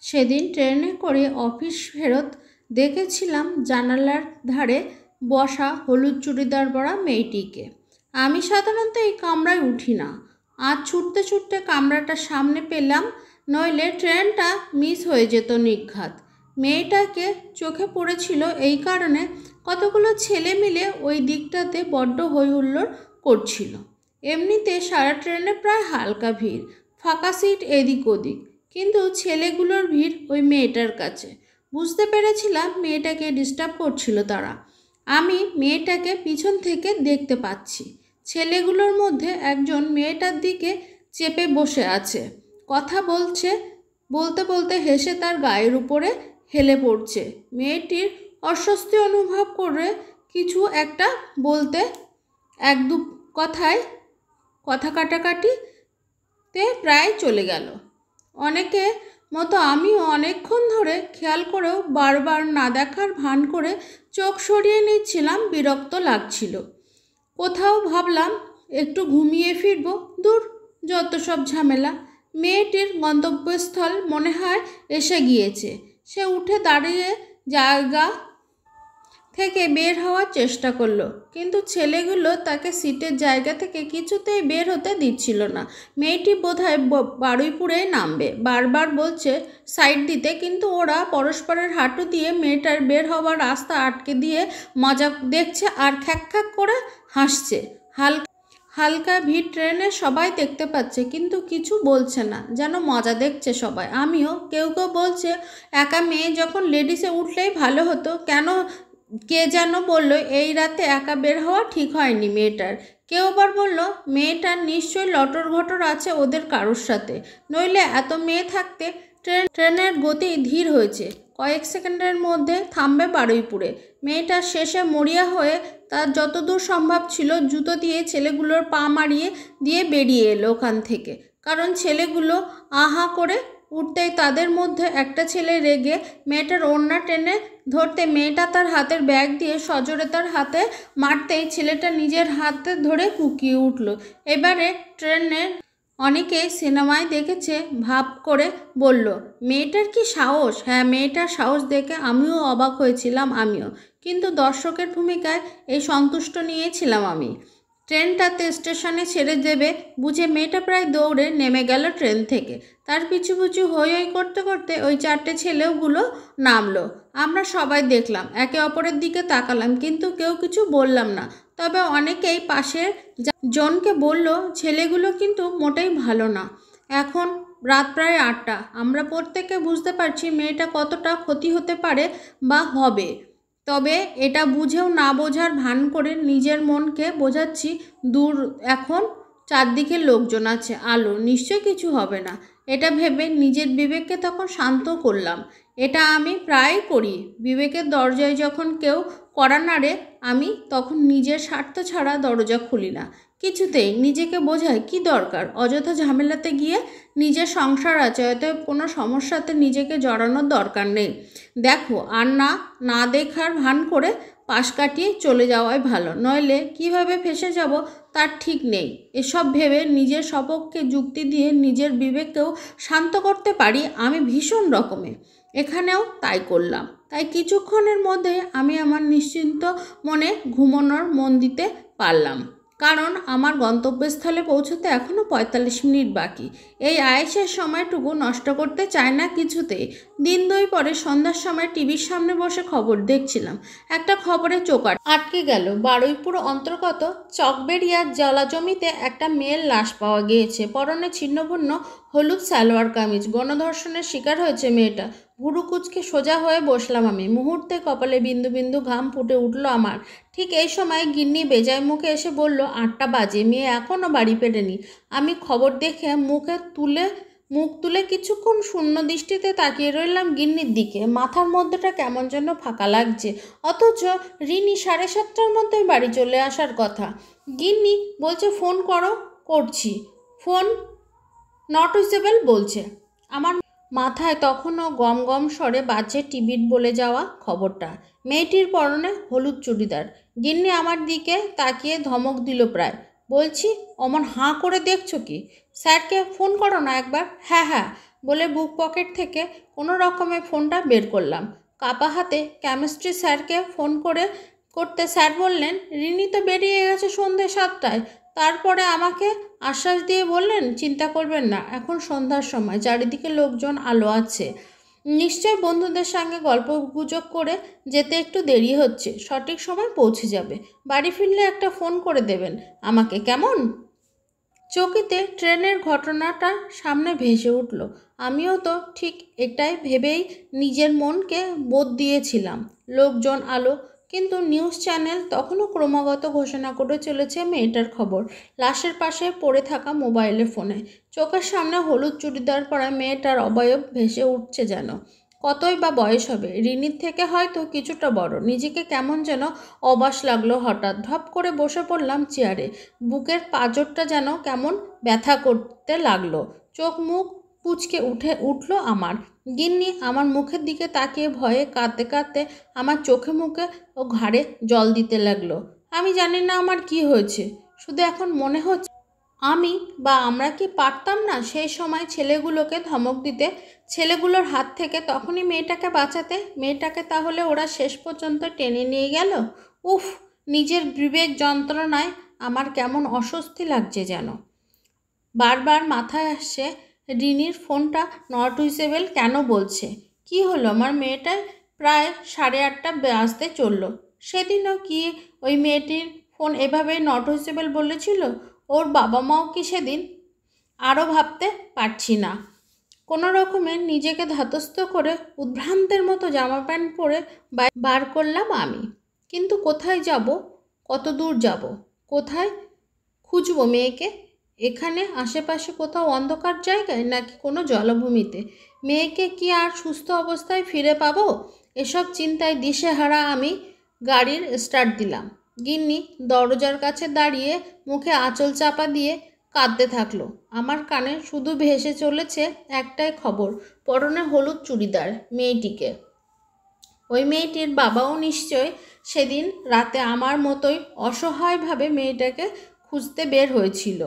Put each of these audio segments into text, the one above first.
সেদিন ট্রেনে করে অফিস ফেরত দেখেছিলাম জানালার ধারে বসা হলুদ চুড়িদার পরা মেয়েটিকে। আমি সাধারণত এই কামরায় উঠি না, আজ ছুটতে ছুটতে কামরাটা সামনে পেলাম, নইলে ট্রেনটা মিস হয়ে যেত নির্ঘাত। মেয়েটাকে চোখে পড়েছিল এই কারণে কতগুলো ছেলে মিলে ওই দিকটাতে বড্ড হই হুল্লোড় করছিল। এমনিতে সারা ট্রেনে প্রায় হালকা ভিড়, ফাঁকা সিট এদিক ওদিক, কিন্তু ছেলেগুলোর ভিড় ওই মেয়েটার কাছে। বুঝতে পেরেছিলাম মেয়েটাকে ডিস্টার্ব করছিল তারা। আমি মেয়েটাকে পিছন থেকে দেখতে পাচ্ছি। ছেলেগুলোর মধ্যে একজন মেয়েটার দিকে চেপে বসে আছে, কথা বলছে, বলতে বলতে হেসে তার গায়ের উপরে হেলে পড়ছে। মেয়েটির অস্বস্তি অনুভব করে কিছু একটা বলতে এক দু কথায় কথা কাটাকাটিতে প্রায় চলে গেল। অনেকে মতো আমিও অনেকক্ষণ ধরে খেয়াল করেও বারবার না দেখার ভান করে চোখ সরিয়ে নিচ্ছিলাম, বিরক্ত লাগছিল। কোথাও ভাবলাম একটু ঘুমিয়ে ফিরব, দূর যত সব ঝামেলা। মেয়েটির গন্তব্যস্থল মনে হয় এসে গিয়েছে। সে উঠে দাঁড়িয়ে জায়গা থেকে বের হওয়ার চেষ্টা করলো, কিন্তু ছেলেগুলো তাকে সিটের জায়গা থেকে কিছুতেই বের হতে দিচ্ছিল না। মেয়েটি বোধহয় বারুইপুরেই নামবে, বারবার বলছে সাইড দিতে, কিন্তু ওরা পরস্পরের হাঁটু দিয়ে মেয়েটার বের হওয়ার রাস্তা আটকে দিয়ে মজা দেখছে আর খ্যাক খ্যাক করে হাসছে। হালকা ভিড় ট্রেনে সবাই দেখতে পাচ্ছে, কিন্তু কিছু বলছে না, যেন মজা দেখছে সবাই। আমিও। কেউ কেউ বলছে একা মেয়ে যখন লেডিসে উঠলেই ভালো হতো, কেন কে যেন বলল এই রাতে একা বের হওয়া ঠিক হয়নি মেয়েটার। কেউ আবার বলল মেয়েটার নিশ্চয়ই লটর ঘটর আছে ওদের কারোর সাথে, নইলে এত মেয়ে থাকতে ট্রেনের গতি ধীর হয়েছে, কয়েক সেকেন্ডের মধ্যে থামবে বারুইপুরে। মেয়েটা শেষে মরিয়া হয়ে তার যতদূর সম্ভব ছিল জুতো দিয়ে ছেলেগুলোর পা মারিয়ে দিয়ে বেরিয়ে এলো ওখান থেকে। কারণ ছেলেগুলো আহা করে উঠতেই তাদের মধ্যে একটা ছেলে রেগে মেয়েটার ওড়না টেনে ধরতে মেয়েটা তার হাতের ব্যাগ দিয়ে সজোরে তার হাতে মারতেই ছেলেটা নিজের হাতে ধরে কুকিয়ে উঠল। এবারে ট্রেনের অনেকে সিনেমায় দেখেছে ভাব করে বলল মেয়েটার কি সাহস। হ্যাঁ, মেয়েটার সাহস দেখে আমিও অবাক হয়েছিলাম, কিন্তু দর্শকের ভূমিকায় এই সন্তুষ্ট নিয়েছিলাম আমি। ট্রেনটাতে স্টেশনে ছেড়ে দেবে বুঝে মেয়েটা প্রায় দৌড়ে নেমে গেল ট্রেন থেকে। তার পিছু পিছু হই হই করতে করতে ওই চারটে ছেলেগুলো নামলো। আমরা সবাই দেখলাম, একে অপরের দিকে তাকালাম, কিন্তু কেউ কিছু বললাম না। তবে অনেকেই পাশের জনকে বলল ছেলেগুলো কিন্তু মোটেই ভালো না। এখন রাত প্রায় 8টা। আমরা প্রত্যেকে বুঝতে পারছি মেয়েটা কতটা ক্ষতি হতে পারে বা হবে। তবে এটা বুঝেও না বোঝার ভান করে নিজের মনকে বোঝাচ্ছি দূর, এখন চারদিকে লোকজন আছে, আলো, নিশ্চয় কিছু হবে না। এটা ভেবে নিজের বিবেককে তখন শান্ত করলাম। এটা আমি প্রায় করি। বিবেকের দরজায় যখন কেউ কড়া নাড়ে আমি তখন নিজের স্বার্থ ছাড়া দরজা খুলি না কিছুতেই। নিজেকে বোঝায় কি দরকার অযথা ঝামেলাতে গিয়ে, নিজের সংসার আছে, অতএব কোনো সমস্যাতে নিজেকে জড়ানোর দরকার নেই। দেখো, আর না দেখার ভান করে পাশ কাটিয়ে চলে যাওয়াই ভালো, নইলে কিভাবে ফেসে যাব তার ঠিক নেই। এসব ভেবে নিজের সপক্ষে যুক্তি দিয়ে নিজের বিবেককেও শান্ত করতে পারি আমি ভীষণ রকমের। এখানেও তাই করলাম। তাই কিছুক্ষণের মধ্যে আমি আমার নিশ্চিন্ত মনে ঘুমানোর মন দিতে পারলাম, কারণ আমার গন্তব্যস্থলে পৌঁছতে এখনও 45 মিনিট বাকি। এই আয়েসের সময়টুকু নষ্ট করতে চাই না কিছুতেই। দিন 2 পরে সন্ধ্যার সময় টিভির সামনে বসে খবর দেখছিলাম। একটা খবরে চোখ আটকে গেল। বারুইপুর অন্তর্গত চকবেড়িয়ার জলাজমিতে একটা মেয়ের লাশ পাওয়া গিয়েছে। পরনে ছিন্নভিন্ন হলুদ সালোয়ার কামিজ। গণধর্ষণের শিকার হয়েছে মেয়েটা। ভুরু কুচকে সোজা হয়ে বসলাম আমি। মুহূর্তে কপালে বিন্দু বিন্দু ঘাম ফুটে উঠল আমার। ঠিক এই সময় গিন্নি বেজায় মুখে এসে বলল 8টা বাজে, মেয়ে এখনও বাড়ি ফেরেনি। আমি খবর দেখে মুখ তুলে কিছুক্ষণ শূন্য দৃষ্টিতে তাকিয়ে রইলাম গিন্নির দিকে। মাথার মধ্যেটা কেমন যেন ফাঁকা লাগছে, অথচ রিনি 7:30টার মধ্যেই বাড়ি চলে আসার কথা। গিন্নি বলছে ফোন করছি, ফোন নট রিচেবল বলছে। আমার মাথায় তখনও গম গম স্বরে বাজছে টিভির বলে যাওয়া খবরটা। মেয়েটির পরনে হলুদ চুড়িদার। গিন্নি আমার দিকে তাকিয়ে ধমক দিল প্রায়, বলছি অমন হাঁ করে দেখছো কি? স্যারকে ফোন করো না একবার। হ্যাঁ হ্যাঁ বলে বুক পকেট থেকে কোনো রকমে ফোনটা বের করলাম। কাপা হাতে কেমিস্ট্রি স্যারকে ফোন করতে স্যার বললেন, রিনি তো বেরিয়ে গেছে সন্ধ্যে 7টায়। তারপরে আমাকে আশ্বাস দিয়ে বললেন, চিন্তা করবেন না, এখন সন্ধ্যার সময়, চারিদিকে লোকজন, আলো আছে, নিশ্চয় বন্ধুদের সঙ্গে গল্প গুজব করে যেতে একটু দেরি হচ্ছে, সঠিক সময় পৌঁছে যাবে। বাড়ি ফিরলে একটা ফোন করে দেবেন আমাকে, কেমন? চকিতে ট্রেনের ঘটনাটা সামনে ভেসে উঠল। আমিও তো ঠিক এটাই ভেবেই নিজের মনকে বোধ দিয়েছিলাম, লোকজন, আলো। কিন্তু নিউজ চ্যানেল তখনও ক্রমাগত ঘোষণা করে চলেছে মেয়েটার খবর, লাশের পাশে পড়ে থাকা মোবাইলে ফোনে। চোখের সামনে হলুদ চুড়িদার পরা মেয়েটার অবয়ব ভেসে উঠছে যেন। কতই বা বয়স হবে, রিনির থেকে হয়তো কিছুটা বড়। নিজেকে কেমন যেন অবাস লাগলো। হঠাৎ ধপ করে বসে পড়লাম চেয়ারে। বুকের পাঁজরটা যেন কেমন ব্যথা করতে লাগলো। চোখ মুখ কুঁচকে উঠল আমার। গিন্নি আমার মুখের দিকে তাকিয়ে ভয়ে কাঁদতে কাঁদতে আমার চোখে মুখে ও ঘাড়ে জল দিতে লাগলো। আমি জানি না আমার কি হয়েছে, শুধু এখন মনে হচ্ছে আমি বা আমরা কি পারতাম না সেই সময় ছেলেগুলোকে ধমক দিতে, ছেলেগুলোর হাত থেকে তখনই মেয়েটাকে বাঁচাতে? মেয়েটাকে তাহলে ওরা শেষ পর্যন্ত টেনে নিয়ে গেল। উফ, নিজের বিবেক যন্ত্রণায় আমার কেমন অস্বস্তি লাগছে যেন। বারবার মাথায় আসছে, রিনির ফোনটা নট রিচেবল কেন বলছে? কি হলো আমার মেয়েটায়? প্রায় 8:30 বাজতে চলল। সেদিনও কি ওই মেয়েটির ফোন এভাবেই নট রিচেবল বলেছিল? ওর বাবা মাও কি সেদিন? আরও ভাবতে পারছি না। কোনো রকমে নিজেকে ধাতস্থ করে উদ্ভ্রান্তের মতো জামা প্যান্ট পরে বার করলাম আমি। কিন্তু কোথায় যাব? কত দূর যাব? কোথায় খুঁজব মেয়েকে? এখানে আশেপাশে কোথাও অন্ধকার জায়গায়, নাকি কোনো জলাভূমিতে? মেয়েকে কি আর সুস্থ অবস্থায় ফিরে পাবো? এসব চিন্তায় দিশেহারা আমি গাড়ির স্টার্ট দিলাম। গিন্নি দরজার কাছে দাঁড়িয়ে মুখে আঁচল চাপা দিয়ে কাঁদতে থাকলো। আমার কানে শুধু ভেসে চলেছে একটাই খবর, পরনে হলুদ চুড়িদার মেয়েটিকে। ওই মেয়েটির বাবাও নিশ্চয় সেদিন রাতে আমার মতোই অসহায়ভাবে মেয়েটাকে খুঁজতে বের হয়েছিল।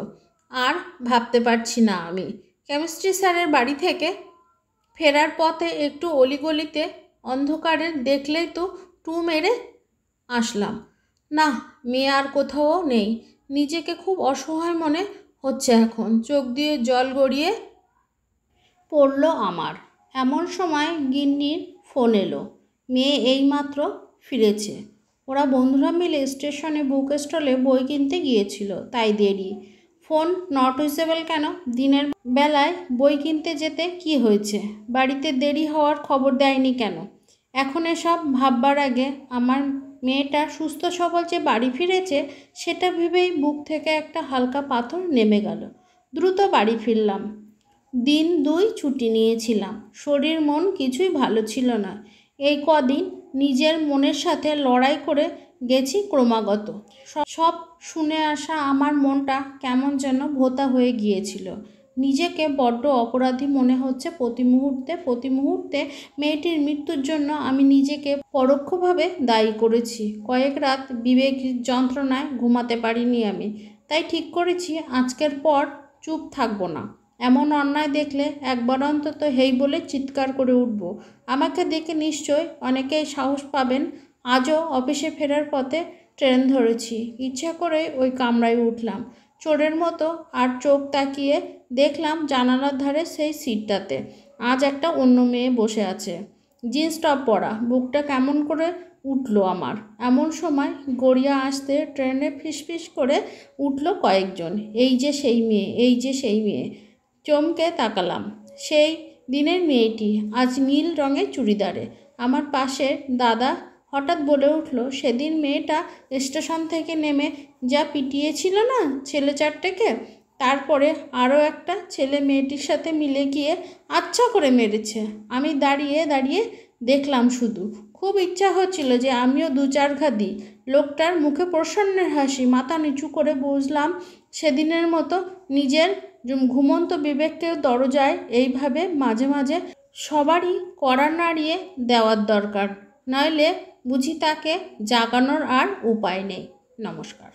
আর ভাবতে পারছি না আমি। কেমিস্ট্রি স্যারের বাড়ি থেকে ফেরার পথে একটু অলিগলিতে অন্ধকারে দেখলেই তো টু মেরে আসলাম। না, মেয়ে আর কোথাও নেই। নিজেকে খুব অসহায় মনে হচ্ছে এখন। চোখ দিয়ে জল গড়িয়ে পড়ল আমার। এমন সময় গিন্নির ফোন এলো। মেয়ে এইমাত্র ফিরেছে। ওরা বন্ধুরা মিলে স্টেশনে বুক স্টলে বই কিনতে গিয়েছিল, তাই দেরি। ফোন নট রিচেবল কেন? দিনের বেলায় বই কিনতে যেতে কি হয়েছে? বাড়িতে দেরি হওয়ার খবর দেয়নি কেন? এখন এসব ভাববার আগে আমার মেয়েটা সুস্থ সবল যে বাড়ি ফিরেছে সেটা ভেবেই বুক থেকে একটা হালকা পাথর নেমে গেল। দ্রুত বাড়ি ফিরলাম। দিন 2 ছুটি নিয়েছিলাম। শরীর মন কিছুই ভালো ছিল না। এই কদিন নিজের মনের সাথে লড়াই করে গেছি ক্রমাগত। সব শুনে আসা আমার মনটা কেমন যেন ভোঁতা হয়ে গিয়েছিল। নিজেকে বড্ড অপরাধী মনে হচ্ছে প্রতি মুহূর্তে। মেয়েটির মৃত্যুর জন্য আমি নিজেকে পরোক্ষভাবে দায়ী করেছি। কয়েক রাত বিবেক যন্ত্রণায় ঘুমাতে পারিনি আমি। তাই ঠিক করেছি আজকের পর চুপ থাকবো না। এমন অন্যায় দেখলে একবার অন্তত হেই বলে চিৎকার করে উঠব। আমাকে দেখে নিশ্চয় অনেকেই সাহস পাবেন। আজও অফিসে ফেরার পথে ট্রেন ধরেছি। ইচ্ছা করে ওই কামরায় উঠলাম চোরের মতো, আর চোখ তাকিয়ে দেখলাম জানালার ধারে সেই সিটটাতে আজ একটা অন্য মেয়ে বসে আছে, জিন্স টপ পরা। বুকটা কেমন করে উঠল আমার। এমন সময় গড়িয়া আসতে ট্রেনে ফিসফিস করে উঠল কয়েকজন, এই যে সেই মেয়ে, এই যে সেই মেয়ে। চমকে তাকালাম। সেই দিনের মেয়েটি আজ নীল রঙের চুড়িদারে। আমার পাশে দাদা হঠাৎ বলে উঠল, সেদিন মেয়েটা স্টেশন থেকে নেমে যা পিটিয়েছিল না ছেলে 4টেকে, তারপরে আরও একটা ছেলে মেয়েটির সাথে মিলে গিয়ে আচ্ছা করে মেরেছে। আমি দাঁড়িয়ে দাঁড়িয়ে দেখলাম শুধু। খুব ইচ্ছা হচ্ছিল যে আমিও 2-4 ঘা দিই। লোকটার মুখে প্রসন্নের হাসি। মাথা নিচু করে বুঝলাম সেদিনের মতো নিজের ঘুমন্ত বিবেককেও দরজায় এইভাবে মাঝে মাঝে সবারই কড়া নাড়িয়ে দেওয়ার দরকার, নইলে বুঝি তাকে জাগানোর আর উপায় নেই। নমস্কার।